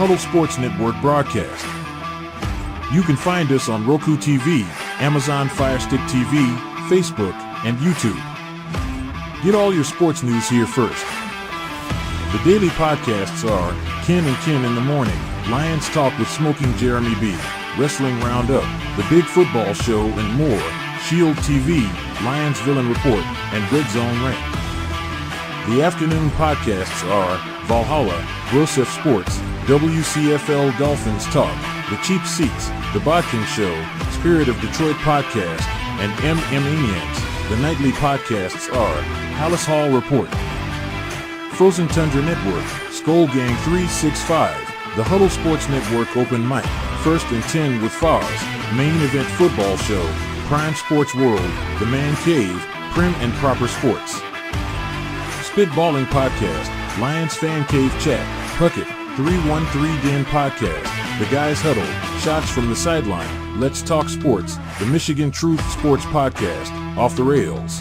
Huddle Sports Network broadcast. You can find us on Roku TV, Amazon Fire Stick TV, Facebook, and YouTube. Get all your sports news here first. The daily podcasts are Ken and Ken in the Morning, Lions Talk with Smoking Jeremy B, Wrestling Roundup, The Big Football Show, and more, Shield TV, Lions Villain Report, and Red Zone Rant. The afternoon podcasts are Valhalla, Grosef Sports, WCFL Dolphins Talk, The Cheap Seats, The Bodkin Show, Spirit of Detroit Podcast, and MM The nightly podcasts are Hallis Hall Report, Frozen Tundra Network, Skull Gang 365, The Huddle Sports Network Open Mic, First and 10 with Foz, Main Event Football Show, Prime Sports World, The Man Cave, Prim and Proper Sports, Spitballing Podcast, Lions Fan Cave Chat, Puckett, 313 Den Podcast, The Guys Huddle, Shots from the Sideline, Let's Talk Sports, The Michigan Truth Sports Podcast, Off the Rails,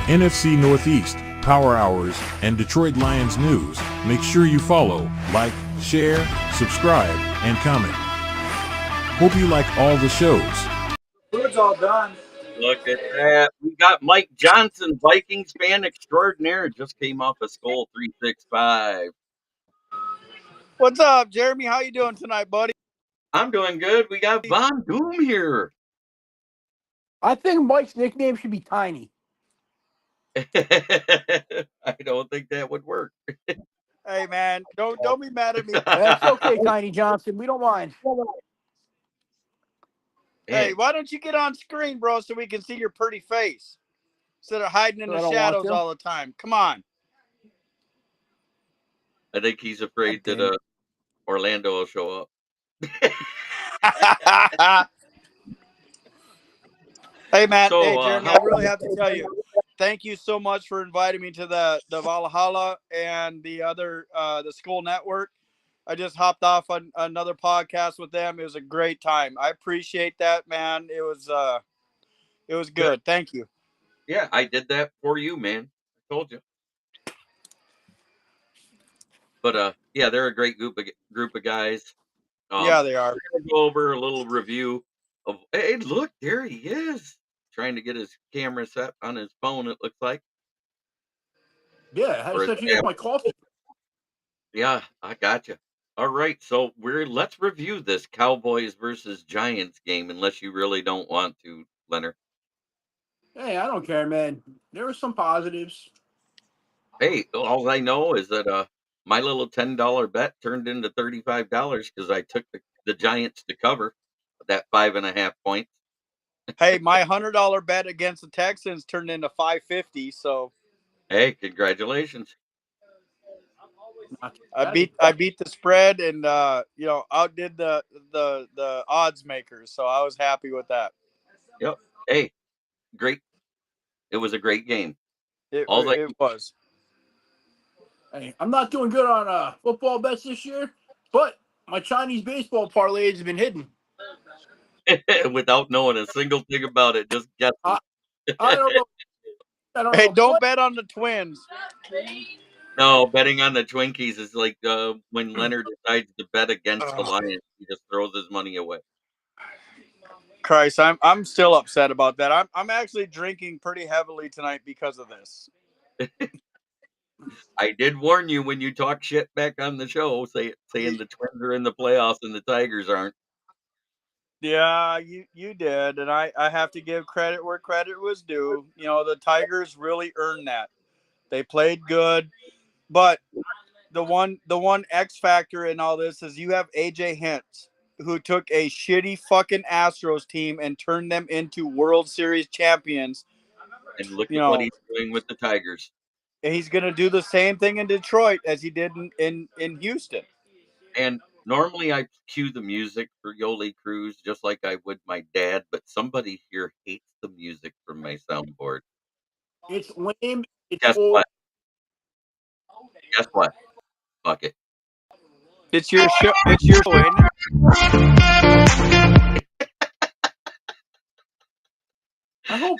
NFC Northeast, Power Hours, and Detroit Lions News. Make sure you follow, like, share, subscribe, and comment. Hope you like all the shows. Food's all done. Look at that. We got Mike Johnson, Vikings fan extraordinaire. Just came off a Skull 365. What's up, Jeremy? How you doing tonight, buddy? I'm doing good. We got Von Doom here. I think Mike's nickname should be Tiny. I don't think that would work. Hey, man, don't be mad at me. That's okay, Tiny Johnson. We don't mind. Hey, why don't you get on screen, bro, so we can see your pretty face instead of hiding in I the don't shadows want to. all the time? Come on. I think he's afraid that Orlando will show up. Hey, man. So, hey, Jeremy, I really have to tell you, thank you so much for inviting me to the Valhalla and the other the school network. I just hopped off on another podcast with them. It was a great time. I appreciate that, man. It was good. Thank you. Yeah, I did that for you, man. I told you. But yeah, they're a great group of guys. Yeah, they are. We're gonna go over a little review of. Hey, look, there he is, trying to get his camera set on his phone. It looks like. Yeah, I just get my coffee. Yeah, I got you. All right, so let's review this Cowboys versus Giants game, unless you really don't want to, Leonard. Hey, I don't care, man. There were some positives. Hey, all I know is that my little $10 bet turned into $35 because I took the Giants to cover that 5.5 points. Hey, my $100 bet against the Texans turned into $550. So, hey, congratulations! I beat the spread and outdid the odds makers. So I was happy with that. Yep. Hey, great. It was a great game. It was. Hey, I'm not doing good on football bets this year, but my Chinese baseball parlays have been hidden. Without knowing a single thing about it, just guessing. I don't know. Hey, don't bet on the Twins. No, betting on the Twinkies is like when Leonard decides to bet against the Lions, he just throws his money away. Christ, I'm still upset about that. I'm actually drinking pretty heavily tonight because of this. I did warn you when you talk shit back on the show, saying the Twins are in the playoffs and the Tigers aren't. Yeah, you did, and I have to give credit where credit was due. You know, the Tigers really earned that. They played good, but the one X factor in all this is you have AJ Hinch, who took a shitty fucking Astros team and turned them into World Series champions. And look at what he's doing with the Tigers. And he's going to do the same thing in Detroit as he did in Houston. And normally I cue the music for Yoli Cruz just like I would my dad, but somebody here hates the music from my soundboard. It's lame. Guess what? Guess what? Fuck it. It's your show. It's your show, ain't it? I hope.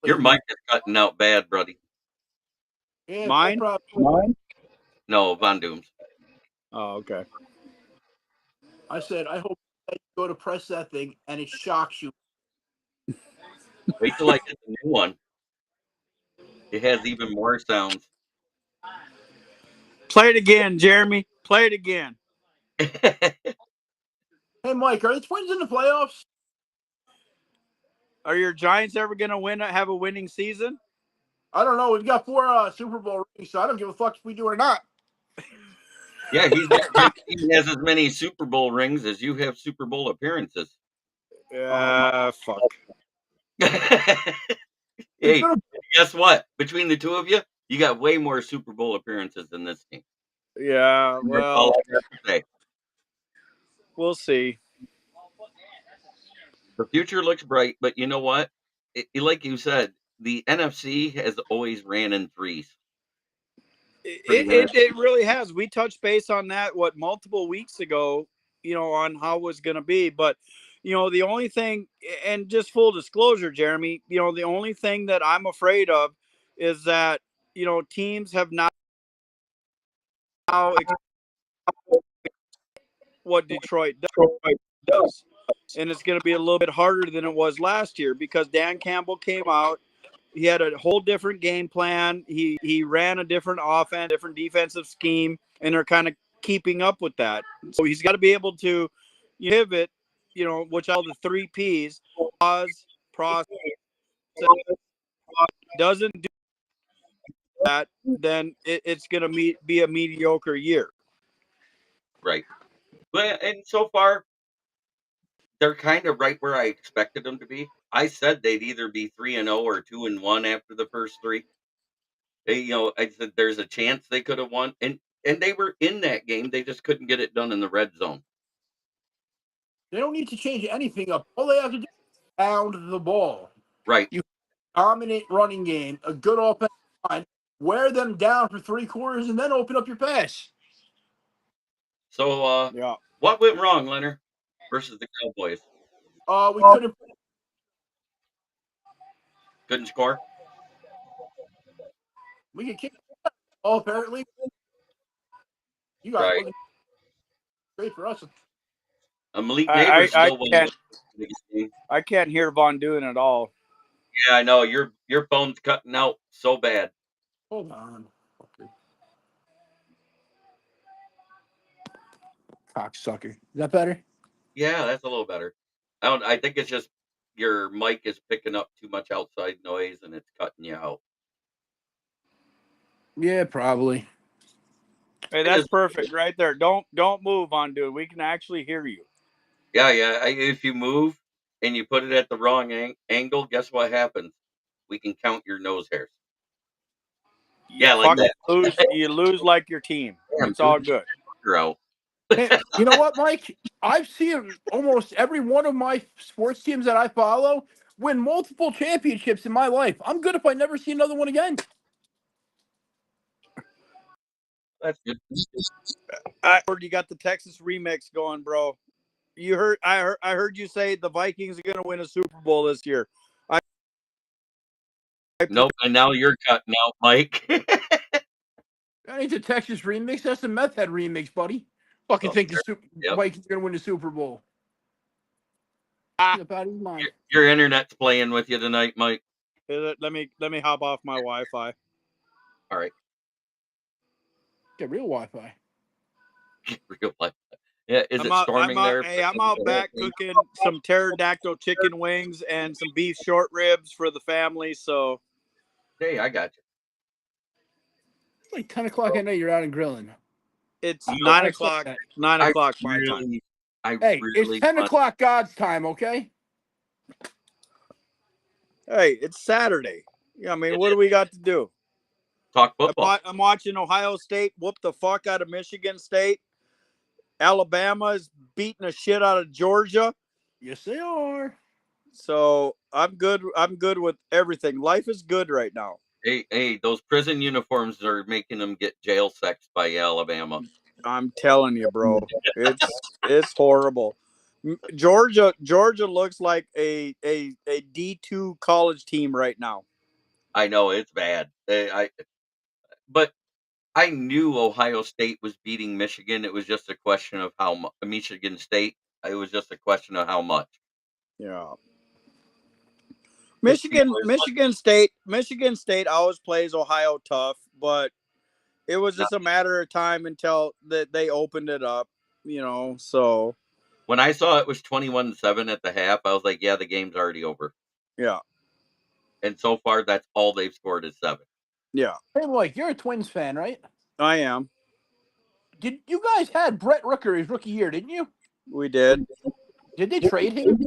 Your mic is cutting out bad, buddy. Yeah, Mine? no problem. No, Von Dooms. Oh, okay. I said, I hope you go to press that thing and it shocks you. Wait till I get the new one. It has even more sounds. Play it again, Jeremy. Play it again. Hey, Mike, are the Twins in the playoffs? Are your Giants ever going to have a winning season? I don't know. We've got 4 Super Bowl rings, so I don't give a fuck if we do or not. Yeah, his team has as many Super Bowl rings as you have Super Bowl appearances. Fuck. Hey, guess what? Between the two of you, you got way more Super Bowl appearances than this team. Yeah, That's well, all I have to say. we'll see. The future looks bright, but you know what? Like you said, the NFC has always ran in threes. Pretty much. It really has. We touched base on that multiple weeks ago, on how it was going to be. But the only thing, and just full disclosure, Jeremy, the only thing that I'm afraid of is that teams have not now what Detroit does, and it's going to be a little bit harder than it was last year because Dan Campbell came out. He had a whole different game plan. He ran a different offense, different defensive scheme, and they're kind of keeping up with that. So he's got to be able to pivot, which are the 3 P's: pause, process. Doesn't do that, then it's going to be a mediocre year. Right. But and so far, they're kind of right where I expected them to be. I said they'd either be 3-0 or 2-1 after the first 3. I said there's a chance they could have won, and they were in that game. They just couldn't get it done in the red zone. They don't need to change anything up. All they have to do is pound the ball. Right. You dominant running game, a good offensive line, wear them down for 3 quarters, and then open up your pass. So, Yeah. what went wrong, Leonard, versus the Cowboys? We couldn't score. We could kick the ball, apparently. You got Right. great for us. Malik Neighbors still won. I can't hear Von doing at all. Yeah, I know your phone's cutting out so bad. Hold on. Okay. Cocksucker. Is that better? Yeah, that's a little better. I think it's just your mic is picking up too much outside noise and it's cutting you out. Yeah, probably. Hey, that's perfect right there. Don't move on, dude. We can actually hear you. Yeah. If you move and you put it at the wrong angle, guess what happens? We can count your nose hairs. Yeah, like that. You lose like your team. Damn, it's all good. You're out. Hey, you know what, Mike? I've seen almost every one of my sports teams that I follow win multiple championships in my life. I'm good if I never see another one again. That's good. I heard you got the Texas remix going, bro. I heard you say the Vikings are going to win a Super Bowl this year. Nope, and now you're cutting out, Mike. That ain't the Texas remix. That's the Meth Head remix, buddy. Fucking think the Vikings are going to win the Super Bowl. Your internet's playing with you tonight, Mike. Let me hop off my Wi-Fi. All right. Get real Wi-Fi. Real Wi-Fi. Yeah, is it storming there? Hey, I'm out back cooking some pterodactyl chicken wings and some beef short ribs for the family. So, hey, I got you. It's like 10 o'clock at night. You're out and grilling. It's 9 o'clock. 9 o'clock my time. It's 10 o'clock God's time. Okay. Hey, it's Saturday. Yeah, I mean, what do we got to do? Talk football. I'm watching Ohio State whoop the fuck out of Michigan State. Alabama is beating the shit out of Georgia. Yes, they are. So I'm good. I'm good with everything. Life is good right now. Hey, those prison uniforms are making them get jail sex by Alabama. I'm telling you, bro. It's horrible. Georgia looks like a D2 college team right now. I know it's bad. But I knew Ohio State was beating Michigan. It was just a question of how much. Michigan State. It was just a question of how much. Yeah. The Michigan, Steelers, Michigan State always plays Ohio tough, but it was just a matter of time until that they opened it up, so when I saw it was 21-7 at the half, I was like, yeah, the game's already over. yeah. And so far, that's all they've scored is 7. Yeah. Hey, Mike, you're a Twins fan, right? I am. Did you guys had Brett Rooker his rookie year, didn't you? We did. Did they trade him?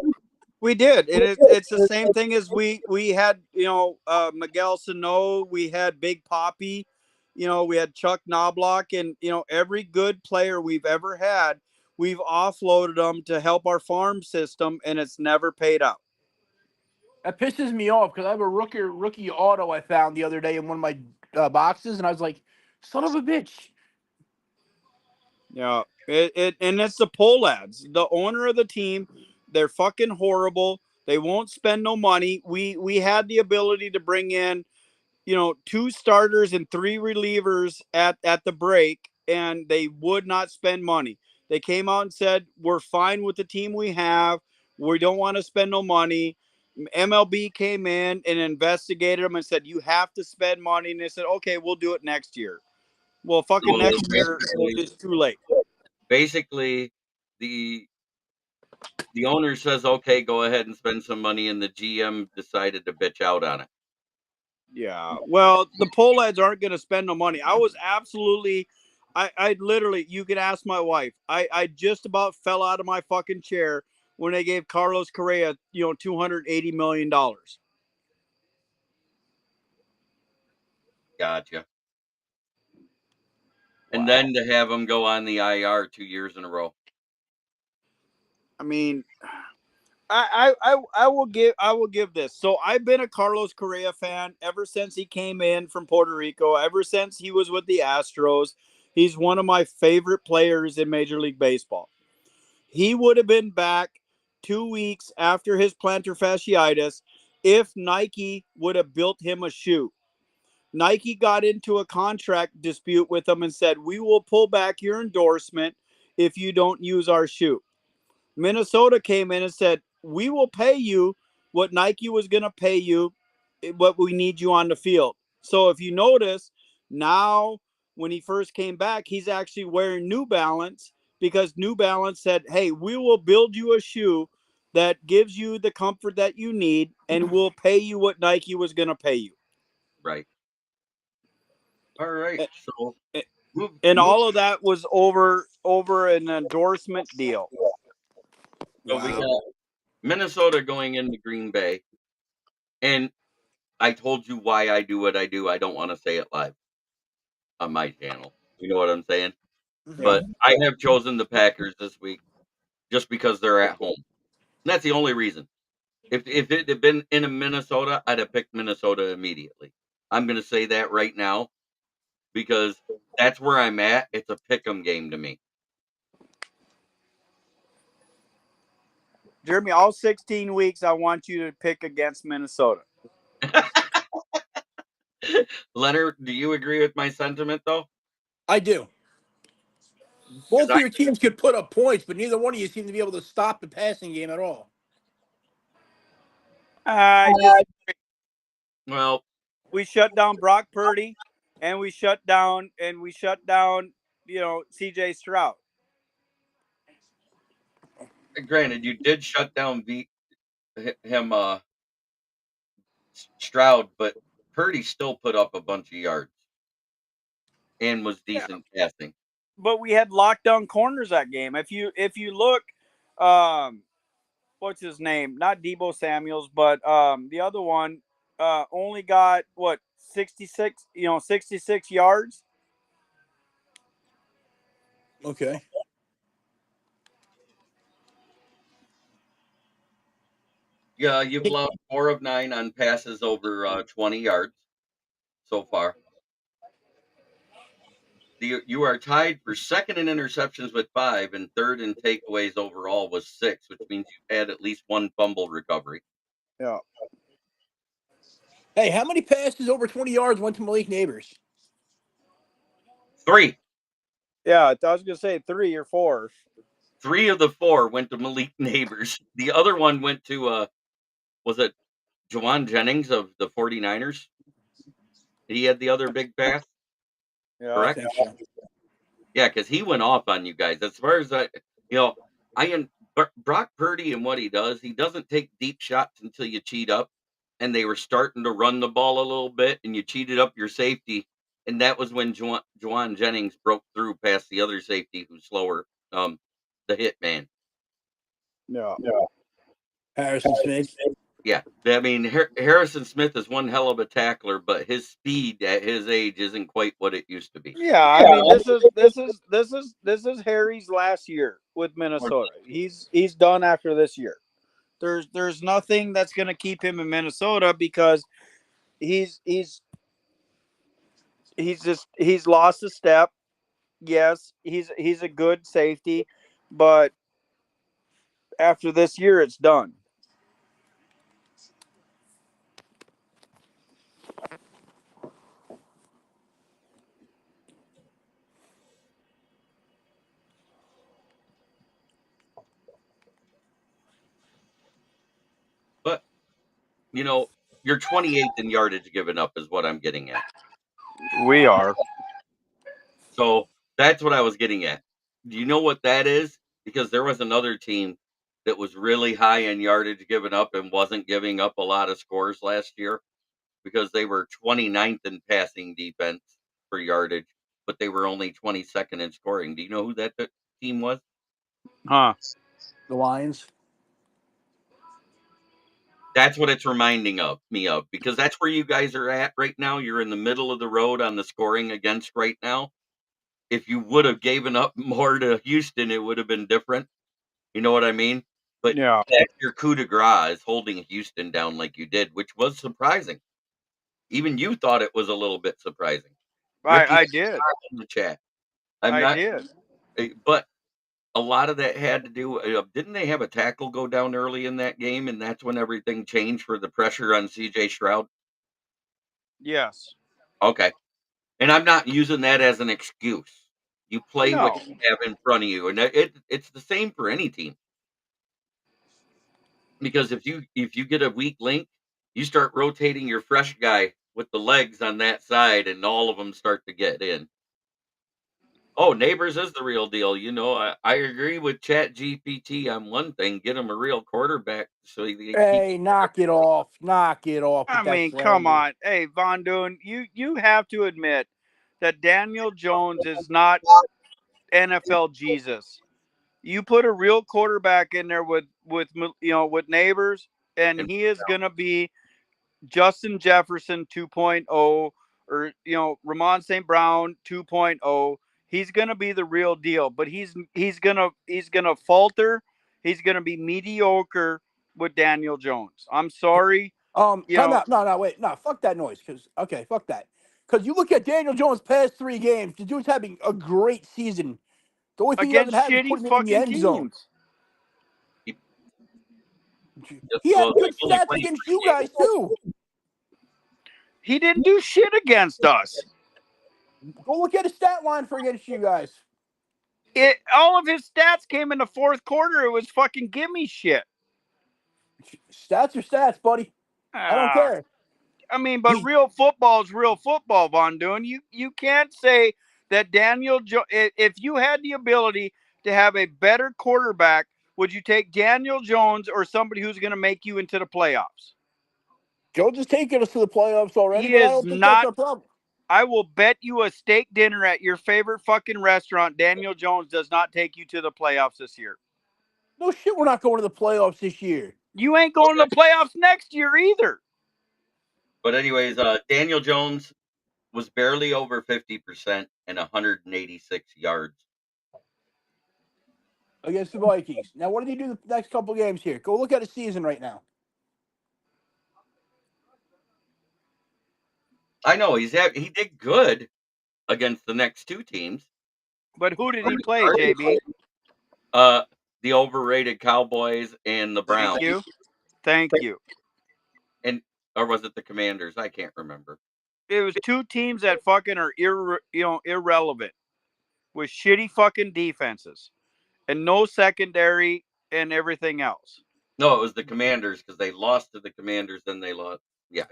We did. And it's the same thing as we had, Miguel Sano, we had Big Poppy, we had Chuck Knobloch, and every good player we've ever had, we've offloaded them to help our farm system, and it's never paid out. That pisses me off because I have a rookie auto I found the other day in one of my boxes, and I was like, son of a bitch. Yeah. And it's the pull lads. The owner of the team, they're fucking horrible. They won't spend no money. We had the ability to bring in, 2 starters and 3 relievers at the break, and they would not spend money. They came out and said, we're fine with the team we have. We don't want to spend no money. MLB came in and investigated them and said, you have to spend money. And they said, okay, we'll do it next year. Well, fucking So next year is too late. basically, the owner says, okay, go ahead and spend some money, and the GM decided to bitch out on it. Yeah. Well, the Poleds aren't going to spend no money. I was absolutely, I literally, you can ask my wife. I just about fell out of my fucking chair when they gave Carlos Correa, $280 million. Gotcha. Wow. And then to have him go on the IR 2 years in a row. I mean, I will give this. So I've been a Carlos Correa fan ever since he came in from Puerto Rico, ever since he was with the Astros. He's one of my favorite players in Major League Baseball. He would have been back 2 weeks after his plantar fasciitis if Nike would have built him a shoe. Nike got into a contract dispute with him and said, we will pull back your endorsement if you don't use our shoe. Minnesota came in and said, we will pay you what Nike was going to pay you, but we need you on the field. So if you notice, now when he first came back, he's actually wearing New Balance because New Balance said, hey, we will build you a shoe that gives you the comfort that you need, and we'll pay you what Nike was going to pay you. Right. All right. So, and all of that was over an endorsement deal. So we got Minnesota going into Green Bay, and I told you why I do what I do. I don't want to say it live on my channel. You know what I'm saying? But I have chosen the Packers this week just because they're at home. And that's the only reason. If it had been in Minnesota, I'd have picked Minnesota immediately. I'm going to say that right now because that's where I'm at. It's a pick'em game to me. Jeremy, all 16 weeks, I want you to pick against Minnesota. Leonard, do you agree with my sentiment, though? I do. Both of your teams could put up points, but neither one of you seem to be able to stop the passing game at all. Well, we shut down Brock Purdy, and we shut down CJ Stroud. Granted, you did shut down him Stroud, but Purdy still put up a bunch of yards and was decent passing. But we had lockdown corners that game. If you look, what's his name? Not Deebo Samuels, but the other one only got 66 yards. Okay. Yeah, you've allowed 4 of 9 on passes over 20 yards so far. You are tied for second in interceptions with 5 and third in takeaways overall was 6, which means you've had at least 1 fumble recovery. Yeah. Hey, how many passes over 20 yards went to Malik Neighbors? 3. Yeah, I was gonna say 3 or 4. 3 of the 4 went to Malik Neighbors. The other one went to was it Jawan Jennings of the 49ers? He had the other big pass, Yeah. I correct? think so. Yeah, because he went off on you guys. As far as Brock Purdy and what he doesn't take deep shots until you cheat up. And they were starting to run the ball a little bit, and you cheated up your safety. And that was when Jawan Jennings broke through past the other safety who's slower, the hit man. Yeah. Harrison Smith. Yeah, I mean Harrison Smith is one hell of a tackler, but his speed at his age isn't quite what it used to be. Yeah, I mean this is Harry's last year with Minnesota. He's done after this year. There's nothing that's going to keep him in Minnesota because he's he's lost a step. Yes, he's a good safety, but after this year it's done. But you're 28th in yardage given up is what I'm getting at. We are. So that's what I was getting at. Do you know what that is? Because there was another team that was really high in yardage given up and wasn't giving up a lot of scores last year because they were 29th in passing defense for yardage, but they were only 22nd in scoring. Do you know who that team was? Huh. The Lions. That's what it's reminding me of because that's where you guys are at right now. You're in the middle of the road on the scoring against right now. If you would have given up more to Houston, it would have been different. You know what I mean? But Yeah. that's your coup de grace is holding Houston down like you did, which was surprising. Even you thought it was a little bit surprising. Ricky I did. in the chat. I'm I not, did. but a lot of that had to do. Didn't they have a tackle go down early in that game, and that's when everything changed for the pressure on C.J. Stroud? Yes. Okay, and I'm not using that as an excuse. You play what No. you have in front of you, and it's the same for any team. Because if you get a weak link, you start rotating your fresh guy with the legs on that side, and all of them start to get in. Oh, Neighbors is the real deal. I agree with Chat GPT on one thing. Get him a real quarterback so he keeps. Hey, knock it off. Knock it off I with that mean, come slander. on. Hey, Von Doon, you have to admit that Daniel Jones is not NFL Jesus. You put a real quarterback in there with Neighbors, and And he is going to be Justin Jefferson 2.0 or Ramon St. Brown 2.0. He's going to be the real deal, but he's going to falter. He's going to be mediocre with Daniel Jones. I'm sorry. Time out. No, wait. No, fuck that noise. Fuck that. Because you look at Daniel Jones' past 3 games, the dude's having a great season. The only thing he doesn't Against have is shitty putting it in the fucking end zone. teams. He had good they've only stats played against 3 you games. guys, too. He didn't do shit against us. Go look at his stat line for against you guys. All of his stats came in the fourth quarter. It was fucking gimme shit. Stats are stats, buddy. I don't care. I mean, but real football is real football, Von Doon. You can't say that Daniel if you had the ability to have a better quarterback, would you take Daniel Jones or somebody who's going to make you into the playoffs? Jones is taking us to the playoffs already, He but I is don't think not. that's our problem. I will bet you a steak dinner at your favorite fucking restaurant. Daniel Jones does not take you to the playoffs this year. No shit, we're not going to the playoffs this year. You ain't going to the playoffs next year either. But anyways, Daniel Jones was barely over 50% and 186 yards. Against the Vikings. Now, what did he do the next couple games here? Go look at his season right now. I know he did good against the next 2 teams. But who did he play, JB? The overrated Cowboys and the Browns. Thank you. Or was it the Commanders? I can't remember. It was 2 teams that fucking are irrelevant. with shitty fucking defenses and no secondary and everything else. No, it was the Commanders because they lost to the Commanders, then they lost. Yeah.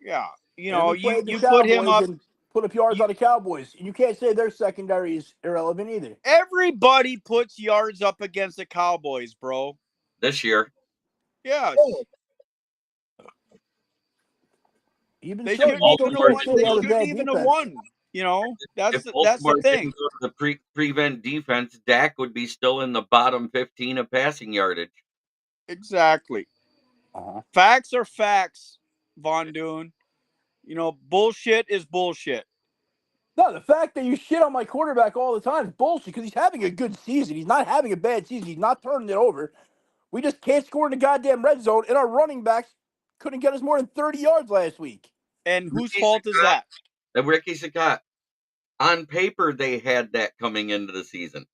Yeah, And we played the you put him Cowboys up. and put up yards You, on the Cowboys. And you can't say their secondary is irrelevant either. everybody puts yards up against the Cowboys, bro. This year. Yes. Even They so, shouldn't you still even have Baltimore won. can't say didn't they They go have a to, shouldn't bad even have defense. won. That's if the Baltimore thing. didn't go to the prevent defense, Dak would be still in the bottom 15 of passing yardage. Exactly. Uh-huh. Facts are facts, Von Dune. Bullshit is bullshit. No, the fact that you shit on my quarterback all the time is bullshit because he's having a good season. He's not having a bad season. He's not turning it over. We just can't score in the goddamn red zone, and our running backs couldn't get us more than 30 yards last week. And whose Ricky fault is that? Saccott, on paper, they had that coming into the season,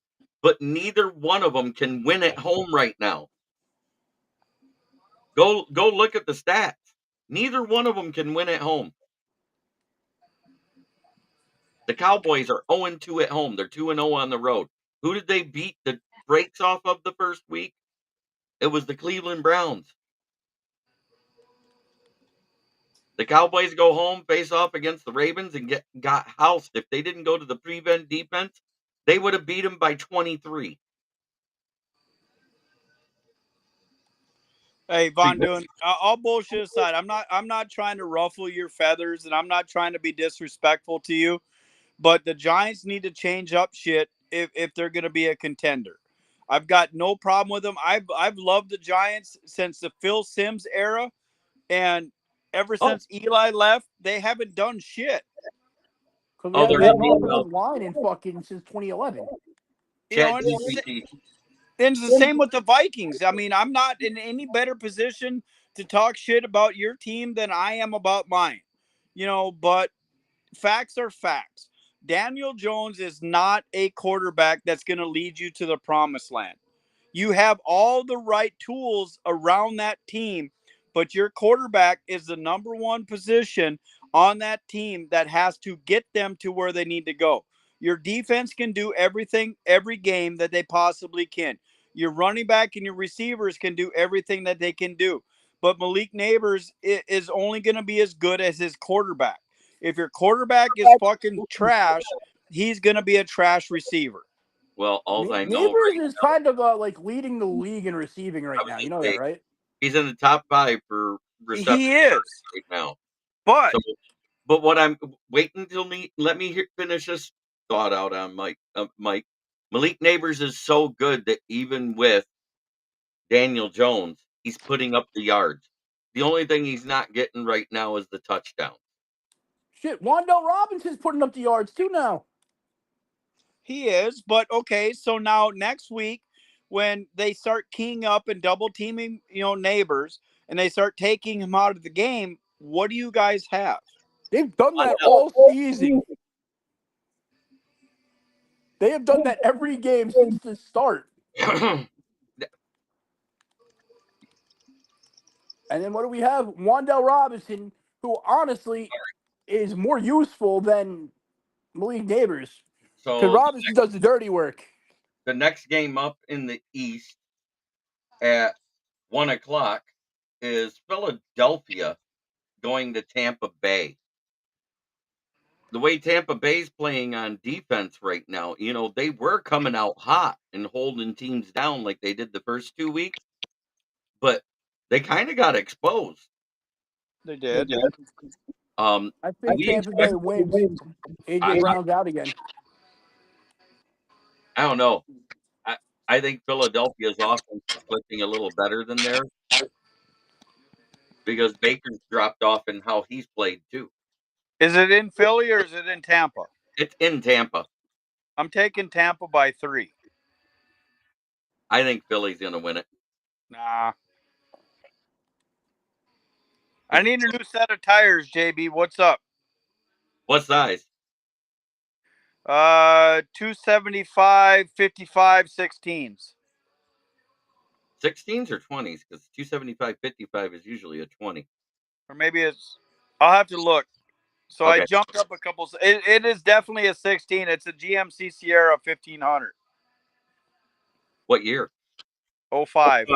but neither one of them can win at home right now. Go look at the stats. Neither one of them can win at home. The Cowboys are 0-2 at home. They're 2-0 on the road. Who did they beat the brakes off of the first week? It was the Cleveland Browns. The Cowboys go home, face off against the Ravens, and got housed. If they didn't go to the prevent defense, they would have beat them by 23. Hey, Von Dune, all bullshit aside, I'm not trying to ruffle your feathers, and I'm not trying to be disrespectful to you, but the Giants need to change up shit if they're going to be a contender. I've got no problem with them. I've loved the Giants since the Phil Simms era, and ever Oh, since Eli left, they haven't done shit. Because we oh, haven't they're had in an the offensive line in fucking since 2011. Chat And GPT. it's the same with the Vikings. I mean, I'm not in any better position to talk shit about your team than I am about mine. But facts are facts. Daniel Jones is not a quarterback that's going to lead you to the promised land. You have all the right tools around that team, but your quarterback is the number one position on that team that has to get them to where they need to go. Your defense can do everything, every game that they possibly can. Your running back and your receivers can do everything that they can do. But Malik Neighbors is only going to be as good as his quarterback. If your quarterback is fucking trash, he's going to be a trash receiver. Well, all I know Neighbors right is now, kind of like leading the league in receiving right I was now. You just know that, saying, right? he's in the top 5 for reception He is. right now. But So, but what I'm waiting until let me finish this thought out on Mike. Malik Neighbors is so good that even with Daniel Jones, he's putting up the yards. The only thing he's not getting right now is the touchdown. Shit, Wandell Robinson's putting up the yards too now. he is. But okay, so now next week, when they start keying up and double teaming, Neighbors, and they start taking him out of the game, what do you guys have? They've done that Wandell. all season. They have done that every game since the start. And then what do we have? Wandell Robinson, who honestly is more useful than Malik Neighbors. Because So Robinson does the dirty work. the next game up in the East at 1:00 is Philadelphia going to Tampa Bay. The way Tampa Bay's playing on defense right now, they were coming out hot and holding teams down like they did the first 2 weeks, but they kind of got exposed. They did. I think We Tampa Bay expect. wins. I, AJ Brown's out again. I don't know. I think Philadelphia's offense is clicking a little better than theirs because Baker's dropped off in how he's played too. Is it in Philly or is it in Tampa? It's in Tampa. I'm taking Tampa by 3. I think Philly's going to win it. Nah. I need a new set of tires, JB. What's up? What size? 275, 55, 16s. 16s or 20s? Because 275/55 is usually a 20. Or maybe I'll have to look. So I Okay. jumped up a couple. It is definitely a 16. It's a GMC Sierra 1500. What year? 05.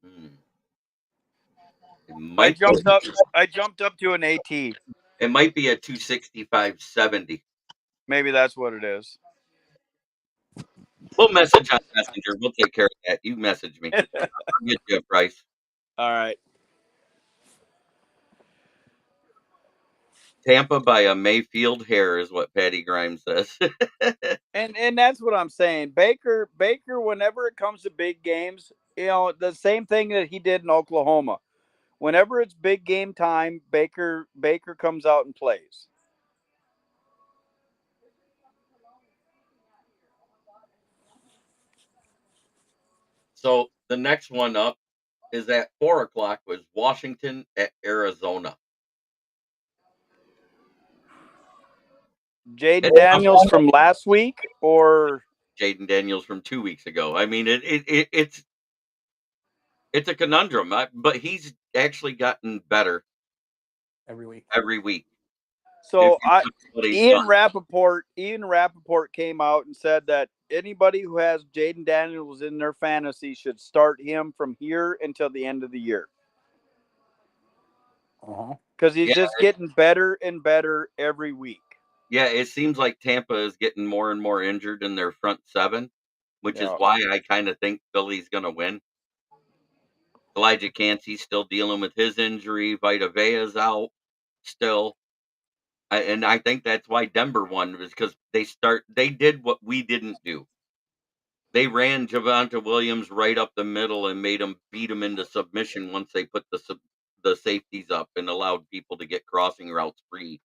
Hmm. It I might jumped up. I jumped up to an AT. it might be a 265/70. Maybe that's what it is. We'll message on Messenger. We'll take care of that. You message me. I'll get you a price. All right. Tampa by a Mayfield hair is what Patty Grimes says. And that's what I'm saying. Baker, whenever it comes to big games, the same thing that he did in Oklahoma. Whenever it's big game time, Baker comes out and plays. So the next one up is at 4 o'clock was Washington at Arizona. Jaden It's tough. Daniels from last week, or Jaden Daniels from 2 weeks ago. I mean, it's a conundrum, but he's actually gotten better every week. every week. If so you look at what he's Ian done, Rappaport came out and said that anybody who has Jaden Daniels in their fantasy should start him from here until the end of the year. Because he's yeah, just getting better and better every week. yeah, it seems like Tampa is getting more and more injured in their front seven, which is Yeah. why I kind of think Philly's going to win. Elijah Cansey's still dealing with his injury. Vita Vea's out still. And I think that's why Denver won, was because they did what we didn't do. They ran Javonte Williams right up the middle and made him beat him into submission once they put the safeties up and allowed people to get crossing routes free,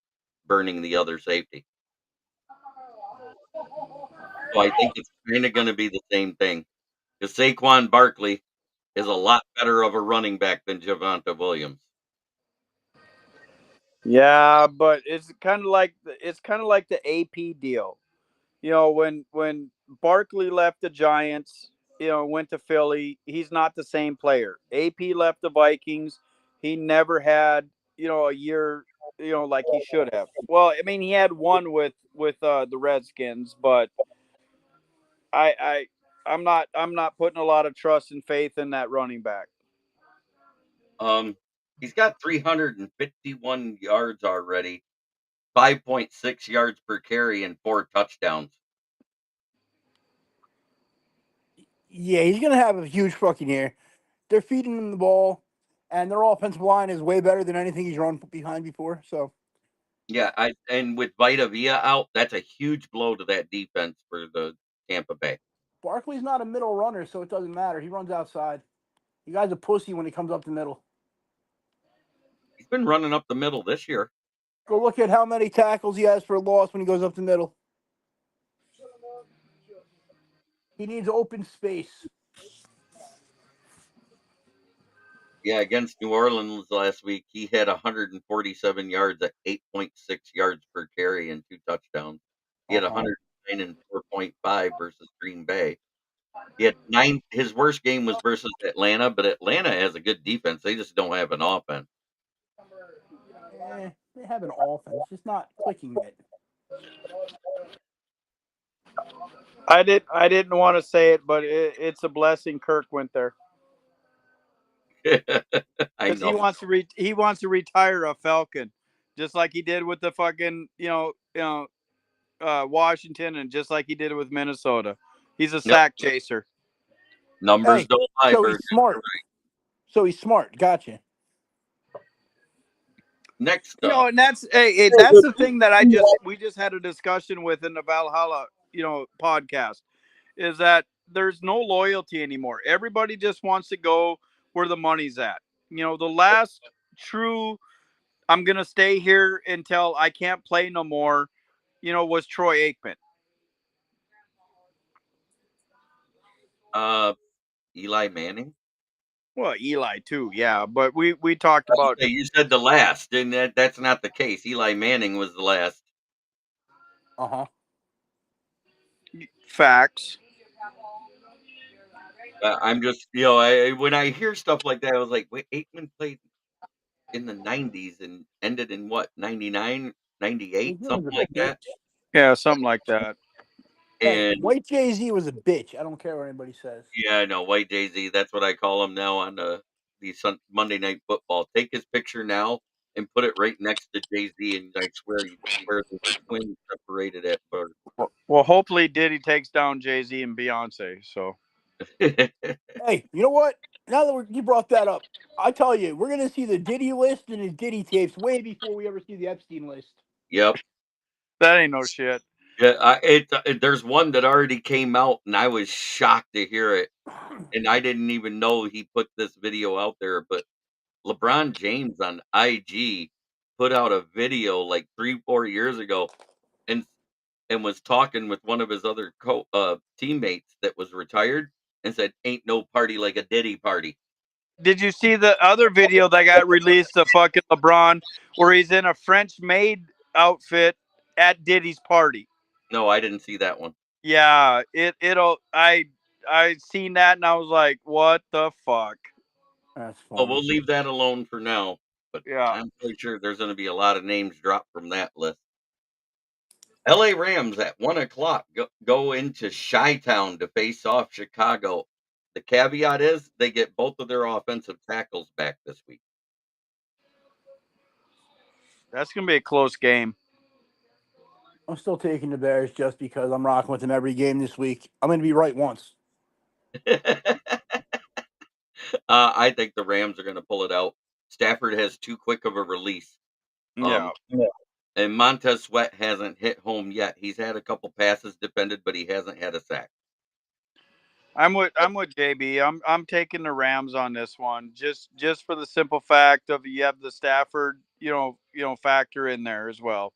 burning the other safety. So I think it's kind of going to be the same thing, because Saquon Barkley is a lot better of a running back than Javonte Williams. Yeah, but it's kind of like the AP deal. When Barkley left the Giants, went to Philly, he's not the same player. AP left the Vikings, he never had, a year, like he should have. Well, I mean, he had one with the Redskins, but I I'm not putting a lot of trust and faith in that running back. He's got 351 yards already, 5.6 yards per carry, and 4 touchdowns. Yeah, he's gonna have a huge fucking year. They're feeding him the ball, and their offensive line is way better than anything he's run behind before. So Yeah, and with Vita Vea out, that's a huge blow to that defense for the Tampa Bay. Barkley's not a middle runner, so it doesn't matter. He runs outside. You guy's a pussy when he comes up the middle. He's been running up the middle this year. Go look at how many tackles he has for a loss when he goes up the middle. He needs open space. Yeah, against New Orleans last week, he had 147 yards at 8.6 yards per carry and 2 touchdowns. He had 109 and 4.5 versus Green Bay. He had 9. His worst game was versus Atlanta, but Atlanta has a good defense. They just don't have an offense. They have an offense, just not clicking yet. I didn't want to say it, but it's a blessing Kirk went there. I Because he know. wants to retire a Falcon, just like he did with the fucking Washington, and just like he did with Minnesota. He's a sack chaser. Numbers don't lie. So he's smart. So he's smart. Gotcha. Next And that's that's the thing that we just had a discussion with in the Valhalla podcast, is that there's no loyalty anymore. Everybody just wants to go where the money's at. The last true I'm gonna stay here until I can't play no more, was Troy Aikman. Eli Manning. Well, Eli too, yeah. But we talked about. You said the last, and that's not the case. Eli Manning was the last. Facts. I'm just, when I hear stuff like that, I was like, wait, Aikman played in the 90s and ended in what, 99, 98, Jay-Z was something a like that. bitch. Yeah, something like that. Hey, And white Jay-Z was a bitch. I don't care what anybody says. yeah, I know, White Jay-Z, that's what I call him now on Monday Night Football. Take his picture now and put it right next to Jay-Z, and I swear you swear they were twins separated at birth. Well, hopefully Diddy takes down Jay-Z and Beyonce. So Hey, you know what? Now that you brought that up, I tell you, we're gonna see the Diddy list and his Diddy tapes way before we ever see the Epstein list. Yep. that ain't no shit. Yeah, there's one that already came out, and I was shocked to hear it, and I didn't even know he put this video out there, but LeBron James on IG put out a video like 3, 4 years ago and was talking with one of his other teammates that was retired and said, "Ain't no party like a Diddy party." Did you see the other video that got released of fucking LeBron where he's in a French maid outfit at Diddy's party? No, I didn't see that one. Yeah, I seen that and I was like, what the fuck? That's Well, we'll funny. leave that alone for now, but Yeah. I'm pretty sure there's gonna be a lot of names dropped from that list. LA Rams at 1 o'clock go into Chi-Town to face off Chicago. The caveat is they get both of their offensive tackles back this week. That's gonna be a close game. I'm still taking the Bears just because I'm rocking with them every game this week. I'm gonna be right once. I think the Rams are going to pull it out. Stafford has too quick of a release. Yeah. And Montez Sweat hasn't hit home yet. He's had a couple passes defended, but he hasn't had a sack. I'm with JB. I'm taking the Rams on this one. Just for the simple fact of you have the Stafford, factor in there as well.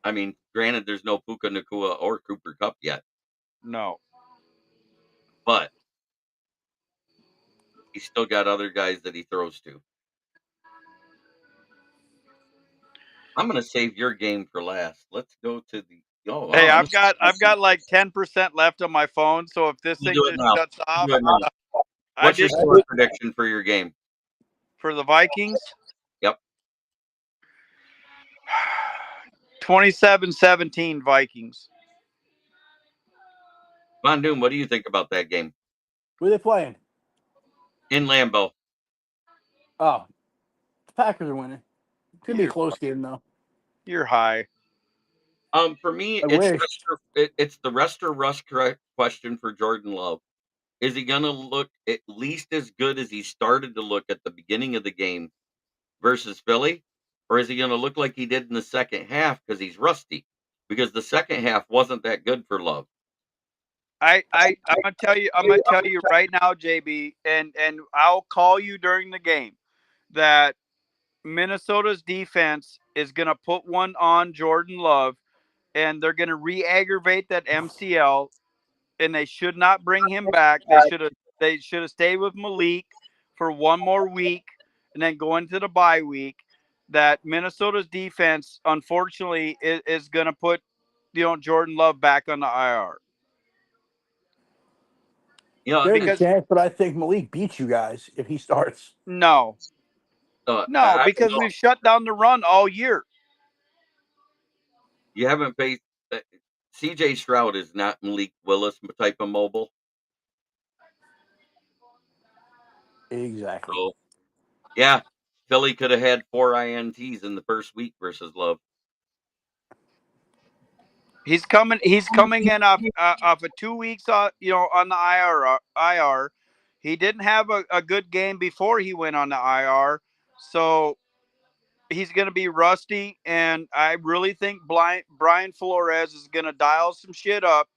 I mean, granted, there's no Puka Nacua or Cooper Kupp yet, No. but he's still got other guys that he throws to. I'm going to save your game for last. Let's go to the. Oh, Hey, wow, I've got like 10% left on my phone, so if this we'll thing do it just now. shuts off, Do it now. I What's your did score prediction for your game? for the Vikings. Yep. 27-17 Vikings. Von Doom, what do you think about that game? Who are they playing? In Lambeau. Oh, the Packers are winning. It's gonna be a You're, close game though. you're high. For me, I it's wish. it's the rest or rust question for Jordan Love. Is he gonna look at least as good as he started to look at the beginning of the game versus Philly, or is he gonna look like he did in the second half because he's rusty? Because the second half wasn't that good for Love. I'm gonna tell you right now, JB, and I'll call you during the game that Minnesota's defense is gonna put one on Jordan Love, and they're gonna re-aggravate that MCL, and they should not bring him back. They should have stayed with Malik for one more week, and then go into the bye week. That Minnesota's defense, unfortunately, is gonna put Jordan Love back on the IR. You know, There's a Because chance, but I think Malik beats you guys if he starts. no, I don't because know. we've shut down the run all year. You haven't faced C.J. Stroud is not Malik Willis type of mobile. Exactly. So yeah, Philly could have had 4 INTs in the first week versus Love. He's coming. He's coming in off of 2 weeks, on the IR. He didn't have a good game before he went on the IR, so he's going to be rusty. And I really think Brian Flores is going to dial some shit up.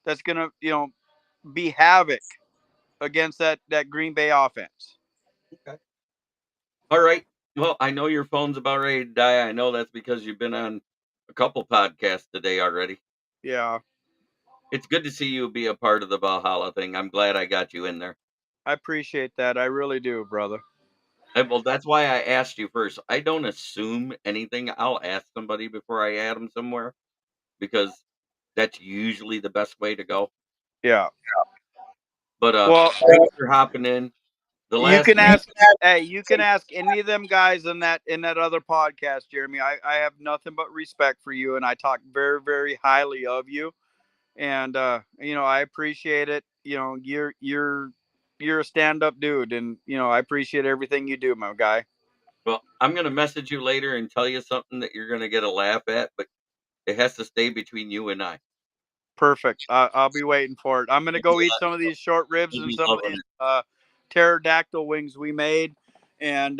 That's going to be havoc against that Green Bay offense. Okay. All right. Well, I know your phone's about ready to die. I know that's because you've been on a couple podcasts today already. Yeah, It's good to see you be a part of the Valhalla thing. I'm glad I got you in there. I appreciate that. I really do, brother. And, well, that's why I asked you first. I don't assume anything. I'll ask somebody before I add them somewhere because that's usually the best way to go. Yeah. But Well, thanks for hopping in. The You last can game. ask. Hey, you can ask any of them guys in that other podcast, Jeremy. I have nothing but respect for you, and I talk very very highly of you. And I appreciate it. You're a stand up dude, and I appreciate everything you do, my guy. Well, I'm going to message you later and tell you something that you're going to get a laugh at, but it has to stay between you and I. Perfect. I'll be waiting for it. I'm gonna go eat some of these short ribs You'll and be some of loving these it. pterodactyl wings we made, and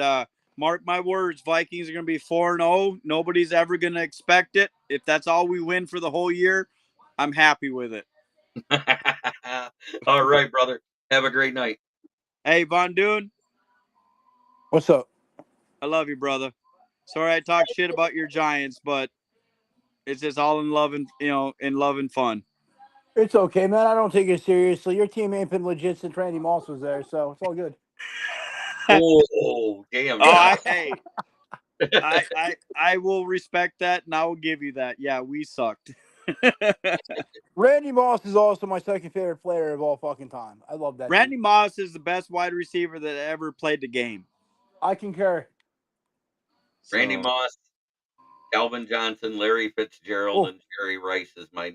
mark my words, Vikings are gonna be 4-0. Nobody's ever gonna expect it. If that's all we win for the whole year, I'm happy with it. All right, brother. Have a great night. Hey, Von Dune, What's up? I love you, brother. Sorry I talked shit about your Giants, but it's just all in love and in love and fun. It's okay, man. I don't take it seriously. Your team ain't been legit since Randy Moss was there, so it's all good. Oh, damn, John. Hey, I will respect that, and I will give you that. Yeah, we sucked. Randy Moss is also my second favorite player of all fucking time. I love that Randy dude. Moss is the best wide receiver that ever played the game. I concur. Randy So, Moss, Calvin Johnson, Larry Fitzgerald, Oh, and Jerry Rice is my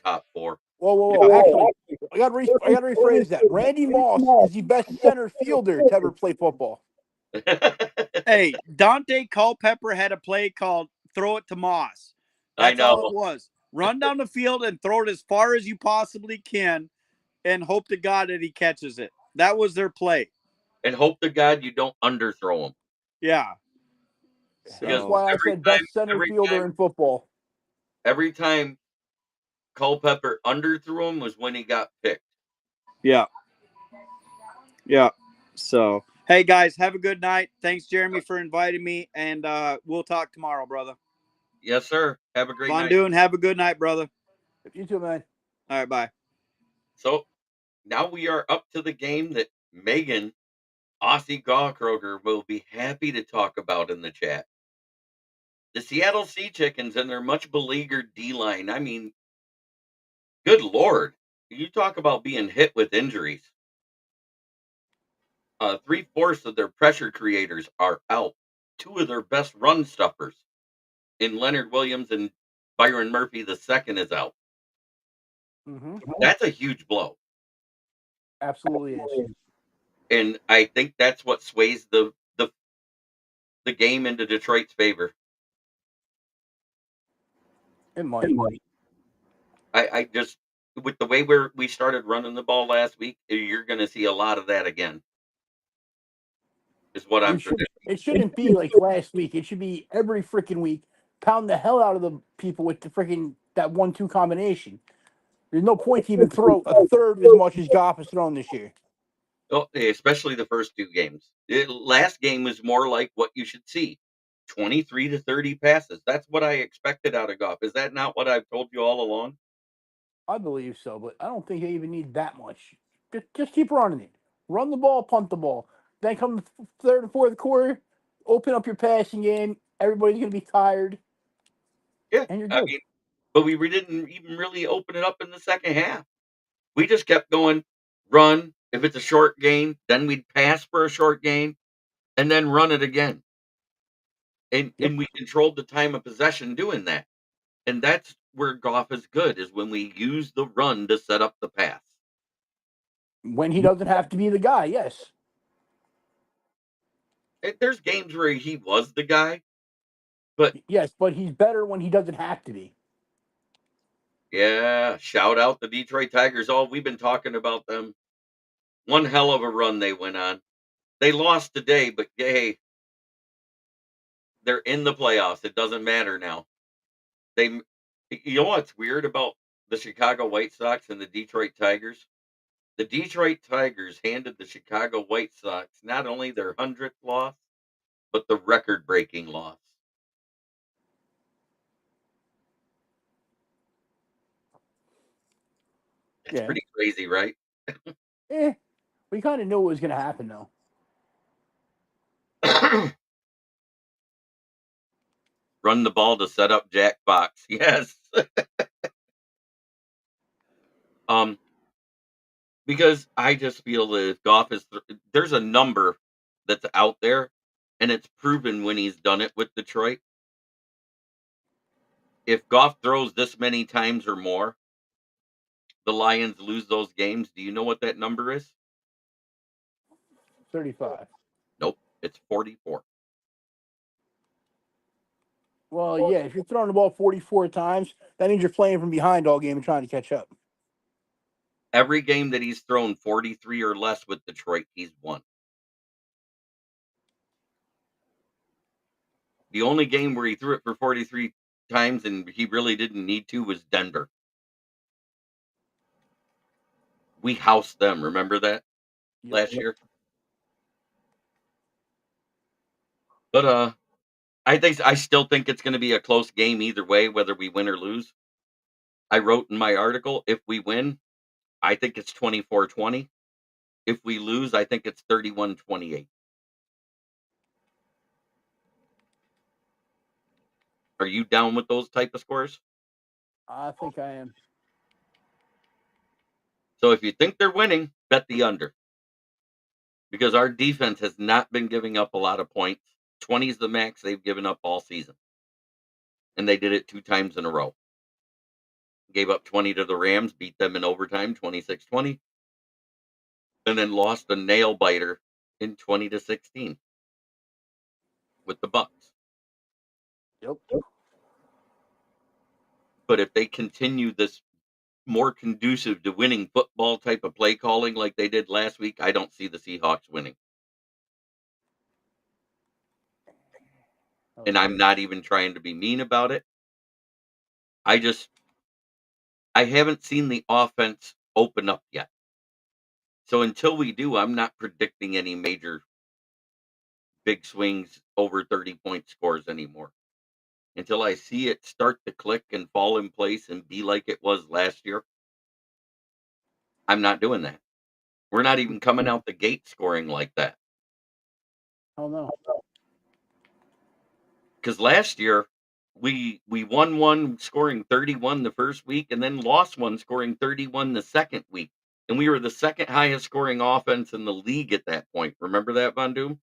top four. whoa. yeah. Actually, I got to rephrase that. Randy Moss is the best center fielder to ever play football. Hey, Dante Culpepper had a play called "Throw It to Moss." I That's all know. it was. Run down the field and throw it as far as you possibly can, and hope to God that he catches it. That was their play. And hope to God you don't underthrow him. Yeah. That's Because So, why I said best center fielder in football. every time Culpepper underthrew him was when he got picked. yeah. Yeah. So, hey guys, have a good night. Thanks, Jeremy, for inviting me, and we'll talk tomorrow, brother. Yes, sir. Have a great Von night. Dune, have a good night, brother. You too, man. All right, bye. So now we are up to the game that Megan Aussie Gawkroger will be happy to talk about in the chat. The Seattle Sea Chickens and their much beleaguered D line. I mean, good Lord. You talk about being hit with injuries. 3/4 of their pressure creators are out. Two of their best run stuffers in Leonard Williams and Byron Murphy the second is out. Mm-hmm. That's a huge blow. Absolutely is. And I think that's what sways the game into Detroit's favor. It might. I just with the way we started running the ball last week, you're going to see a lot of that again. Is what I'm predicting. It shouldn't be like last week. It should be every freaking week. Pound the hell out of the people with the freaking that 1-2 combination. There's no point to even throw a third as much as Goff has thrown this year. Oh, especially the first two games. Last game was more like what you should see. 23 to 30 passes. That's what I expected out of Goff. Is that not what I've told you all along? I believe so, but I don't think they even need that much. Just keep running it. Run the ball, punt the ball. Then come the third and fourth quarter, open up your passing game. Everybody's going to be tired, Yeah. and you're I good. mean, but we didn't even really open it up in the second half. We just kept going, run. If it's a short gain, then we'd pass for a short gain and then run it again. And we controlled the time of possession doing that. And that's where Goff is good, is when we use the run to set up the pass. When he doesn't have to be the guy, yes. There's games where he was the guy, but Yes, but he's better when he doesn't have to be. yeah, shout out the Detroit Tigers. Oh, we've been talking about them. One hell of a run they went on. They lost today, but hey, they're in the playoffs. It doesn't matter now. They, you know what's weird about the Chicago White Sox and the Detroit Tigers? The Detroit Tigers handed the Chicago White Sox not only their 100th loss, but the record-breaking loss. That's Yeah. pretty crazy, right? We kind of knew what was going to happen, though. Run the ball to set up Jack Fox. Yes. um, Because I just feel that if Goff is there's a number that's out there, and it's proven when he's done it with Detroit. If Goff throws this many times or more, the Lions lose those games. Do you know what that number is? 35. Nope, it's 44. Well, yeah, if you're throwing the ball 44 times, that means you're playing from behind all game and trying to catch up. Every game that he's thrown 43 or less with Detroit, he's won. The only game where he threw it for 43 times and he really didn't need to was Denver. We housed them. Remember that last year? But I still think it's going to be a close game either way, whether we win or lose. I wrote in my article, if we win, I think it's 24-20. If we lose, I think it's 31-28. Are you down with those type of scores? I think I am. So if you think they're winning, bet the under. Because our defense has not been giving up a lot of points. 20 is the max they've given up all season. And they did it 2 times in a row. Gave up 20 to the Rams, beat them in overtime, 26-20. And then lost a nail biter in 20-16 with the Bucks. Yep. But if they continue this more conducive to winning football type of play calling like they did last week, I don't see the Seahawks winning. Okay. And I'm not even trying to be mean about it. I haven't seen the offense open up yet. So until we do, I'm not predicting any major big swings over 30-point scores anymore. Until I see it start to click and fall in place and be like it was last year, I'm not doing that. We're not even coming out the gate scoring like that. Oh no. Because last year we won one scoring 31 the first week and then lost one scoring 31 the second week. And we were the second highest scoring offense in the league at that point. Remember that, Von Doom?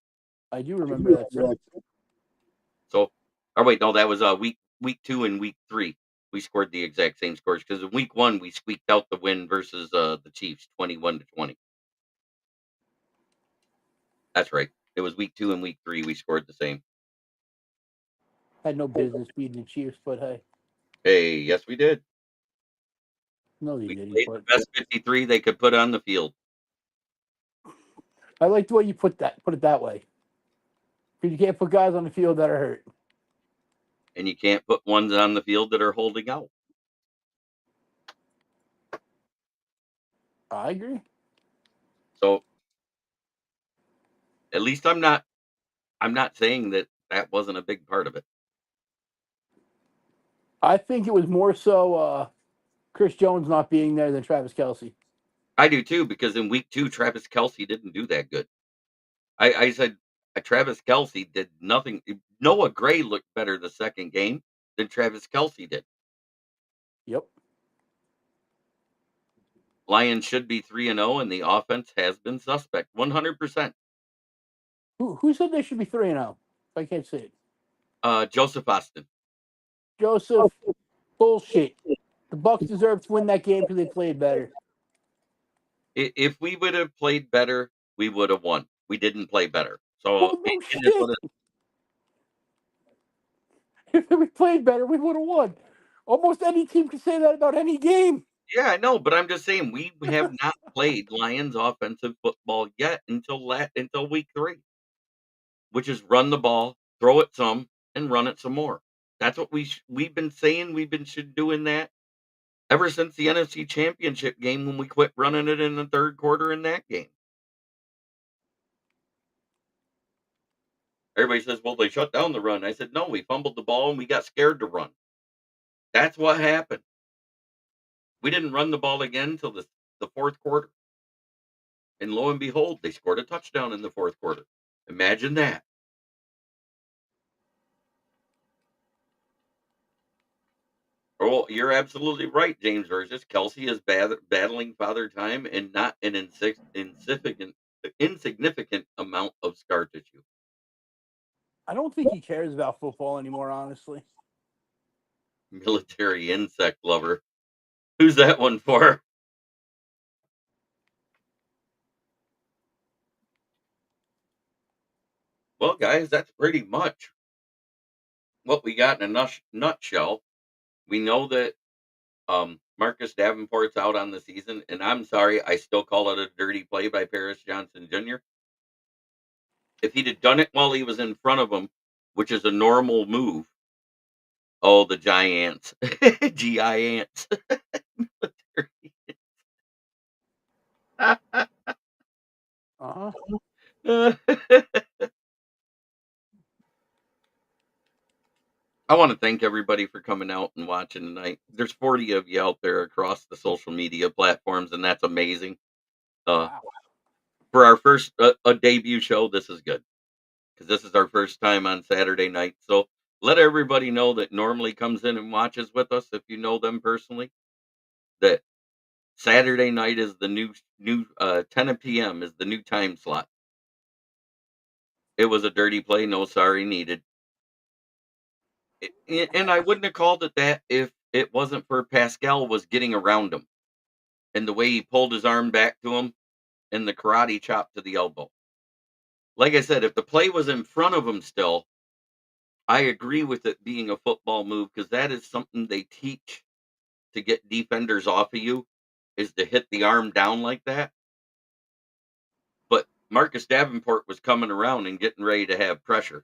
I do remember that, sir. So, or wait, no, that was week 2 and week 3. We scored the exact same scores because in week 1 we squeaked out the win versus the Chiefs, 21-20. That's right. It was week 2 and week 3 we scored the same. Had no business beating the Chiefs, but hey. Hey, yes, we did. No, they We didn't. played the best 53 they could put on the field. I like the way you put it that way. Because you can't put guys on the field that are hurt. And you can't put ones on the field that are holding out. I agree. So at least I'm not saying that wasn't a big part of it. I think it was more so Chris Jones not being there than Travis Kelce. I do too, because in week 2, Travis Kelce didn't do that good. I said Travis Kelce did nothing. Noah Gray looked better the second game than Travis Kelce did. Yep. Lions should be 3-0, and the offense has been suspect 100%. Who said they should be 3-0? I can't see it. Joseph Austin. Joseph, bullshit. The Bucks deserve to win that game because they played better. If we would have played better, we would have won. We didn't play better. So Well, no it is what shit. If we played better, we would have won. Almost any team can say that about any game. yeah, I know, but I'm just saying we have not played Lions offensive football yet until week 3, which is run the ball, throw it some, and run it some more. That's what we've been saying. Should doing that ever since the NFC Championship game when we quit running it in the third quarter in that game. Everybody says, "Well, they shut down the run." I said, "No, we fumbled the ball and we got scared to run." That's what happened. We didn't run the ball again until the fourth quarter. And lo and behold, they scored a touchdown in the fourth quarter. Imagine that. Oh, you're absolutely right, James Burgess. Kelsey is battling father time and not an insignificant amount of scar tissue. I don't think he cares about football anymore, honestly. Military insect lover. Who's that one for? Well, guys, that's pretty much what we got in a nutshell. We know that Marcus Davenport's out on the season, and I'm sorry, I still call it a dirty play by Paris Johnson Jr. If he'd have done it while he was in front of him, which is a normal move, oh, the Giants, Giants. Uh-huh. I want to thank everybody for coming out and watching tonight. There's 40 of you out there across the social media platforms, and that's amazing. Wow. For our first a debut show, this is good because this is our first time on Saturday night. So let everybody know that normally comes in and watches with us, if you know them personally, that Saturday night is the new 10 p.m. is the new time slot. It was a dirty play, no sorry needed. And I wouldn't have called it that if it wasn't for Pascal was getting around him and the way he pulled his arm back to him and the karate chop to the elbow. Like I said, if the play was in front of him still, I agree with it being a football move because that is something they teach to get defenders off of you is to hit the arm down like that. But Marcus Davenport was coming around and getting ready to have pressure.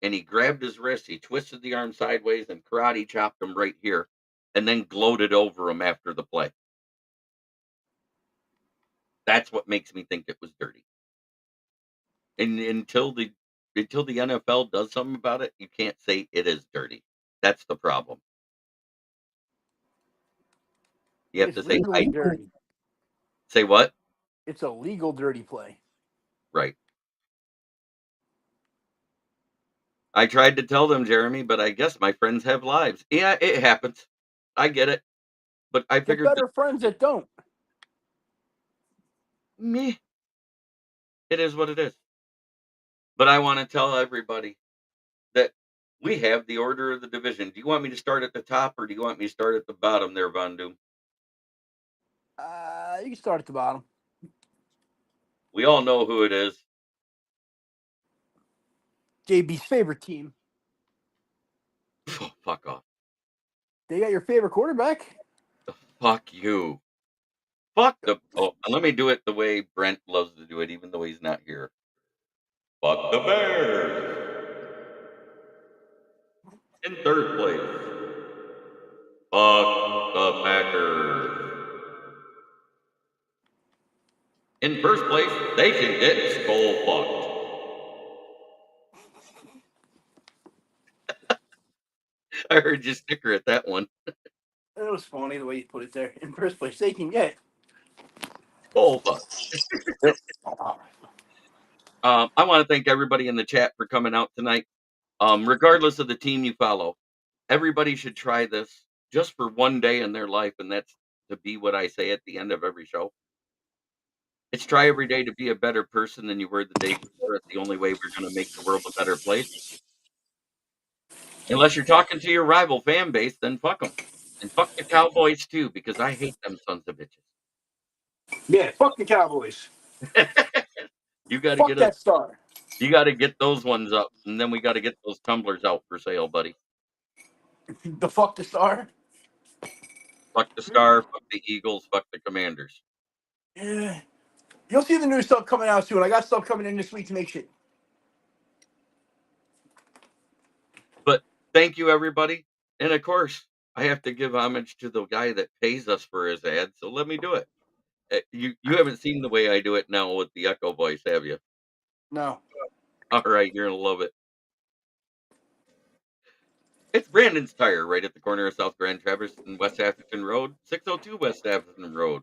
And he grabbed his wrist, he twisted the arm sideways and karate chopped him right here and then gloated over him after the play. That's what makes me think it was dirty. And until the NFL does something about it, you can't say it is dirty. That's the problem. You have It's to say legally dirty. say what? It's a legal dirty play. Right. I tried to tell them, Jeremy, but I guess my friends have lives. Yeah, it happens. I get it. But I Get figured better friends that don't. me, it is what it is. But I want to tell everybody that we have the order of the division. Do you want me to start at the top or do you want me to start at the bottom there, Von Doom? You can start at the bottom. We all know who it is. JB's favorite team. Oh, fuck off. They got your favorite quarterback. Fuck you. Fuck the. Oh, let me do it the way Brent loves to do it, even though he's not here. Fuck the Bears. In third place. Fuck the Packers. In first place, they can get skull fucked. I heard you sticker at that one. It was funny the way you put it there. In first place, they can get Skull fucked. Yep. I want to thank everybody in the chat for coming out tonight. Regardless of the team you follow, everybody should try this just for one day in their life, and that's to be what I say at the end of every show. It's try every day to be a better person than you were the day before. It's the only way we're going to make the world a better place. Unless you're talking to your rival fan base, then fuck them. And fuck the Cowboys too, because I hate them sons of bitches. Yeah, fuck the Cowboys. You got to Fuck get that star. You got to get those ones up, and then we got to get those tumblers out for sale, buddy. The fuck the star. Fuck the Star, fuck the Eagles, fuck the Commanders. Yeah. You'll see the new stuff coming out soon. I got stuff coming in this week to make shit. But thank you, everybody. And of course, I have to give homage to the guy that pays us for his ad, so let me do it. You haven't seen the way I do it now with the Echo voice, have you? No. All right, you're going to love it. It's Brandon's Tire, right at the corner of South Grand Traverse and West Atherton Road, 602 West Atherton Road.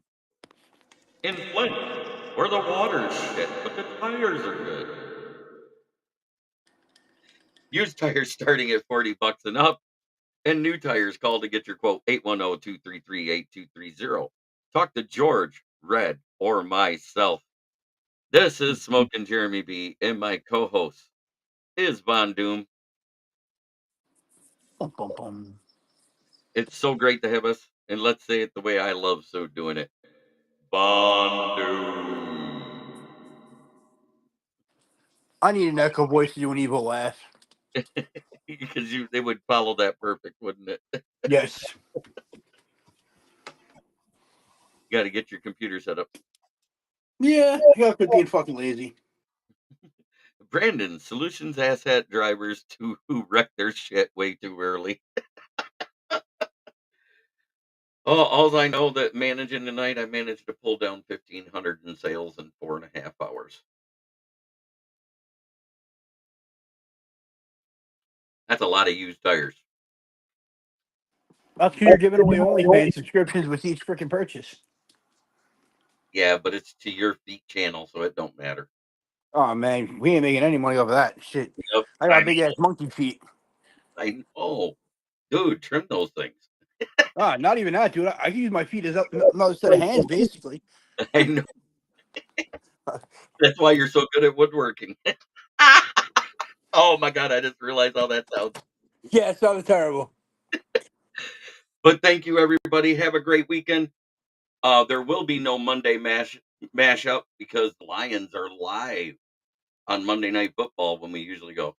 In Flint, where the water's shit, but the tires are good. Used tires starting at $40 and up. and new tires. Call to get your quote 810-233-8230. Talk to George, Red, or myself. This is Smoking Jeremy B, and my co-host is Von Doom. Bum, bum, bum. It's so great to have us, and let's say it the way I love so doing it. Von Doom. I need an echo voice to do an evil laugh. Because they would follow that perfect, wouldn't it? Yes. You got to get your computer set up. Yeah, I got quit being fucking lazy. Brandon, solutions asshat drivers who wreck their shit way too early. All I know that managing tonight, I managed to pull down 1,500 in sales in 4.5 hours. That's a lot of used tires. That's because you're giving away OnlyFans subscriptions with each freaking purchase. Yeah, but it's to your feet channel, so it don't matter. Oh man, we ain't making any money off of that shit. Yep, I got big ass monkey feet. I know. Dude, trim those things. Not even that, dude. I can use my feet as another set of hands, basically. I know. That's why you're so good at woodworking. Oh my God, I just realized how that sounds. Yeah, it sounded terrible. But thank you, everybody. Have a great weekend. There will be no Monday mashup because the Lions are live on Monday Night Football when we usually go.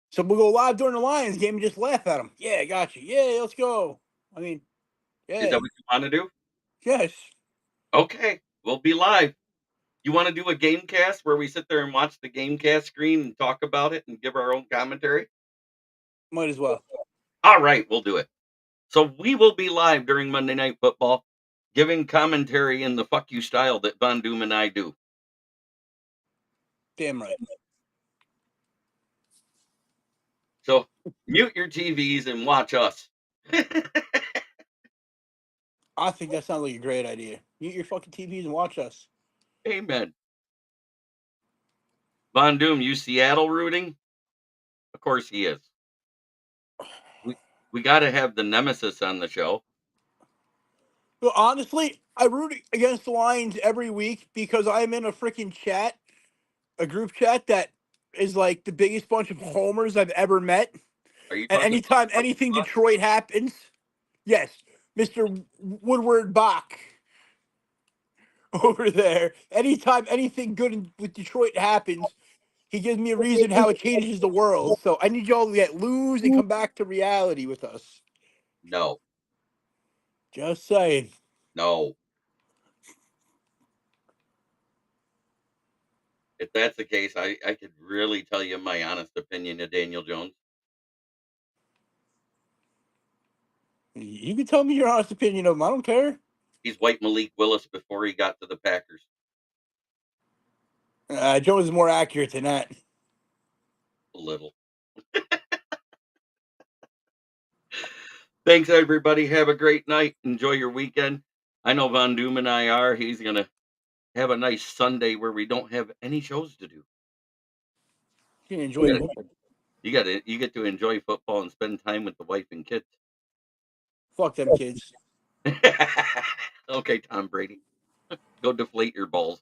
So we'll go live during the Lions game and just laugh at them. Yeah, got you. Yeah, let's go. I mean, Is yeah, that what you want to do? yes. Okay, we'll be live. You want to do a game cast where we sit there and watch the game cast screen and talk about it and give our own commentary? Might as well. All right, we'll do it. So we will be live during Monday Night Football, giving commentary in the fuck you style that Von Doom and I do. Damn right. So mute your TVs and watch us. I think that sounds like a great idea. Mute your fucking TVs and watch us. Amen. Von Doom, you Seattle rooting? Of course he is. We got to have the nemesis on the show. Well, honestly, I root against the Lions every week because I'm in a freaking chat, a group chat that is like the biggest bunch of homers I've ever met. Are you And talking anytime about anything Detroit happens, yes, Mr. Woodward Bach over there. Anytime anything good with Detroit happens, he gives me a reason how it changes the world. So I need y'all to get lose and come back to reality with us. No, Just saying. no. If that's the case, I could really tell you my honest opinion of Daniel Jones. You can tell me your honest opinion of him. I don't care. He's white Malik Willis before he got to the Packers. Jones is more accurate than that. A little. Thanks, everybody. Have a great night. Enjoy your weekend. I know Von Doom and I are. He's going to have a nice Sunday where we don't have any shows to do. You can enjoy it. You get to enjoy football and spend time with the wife and kids. Fuck them kids. Okay, Tom Brady. Go deflate your balls.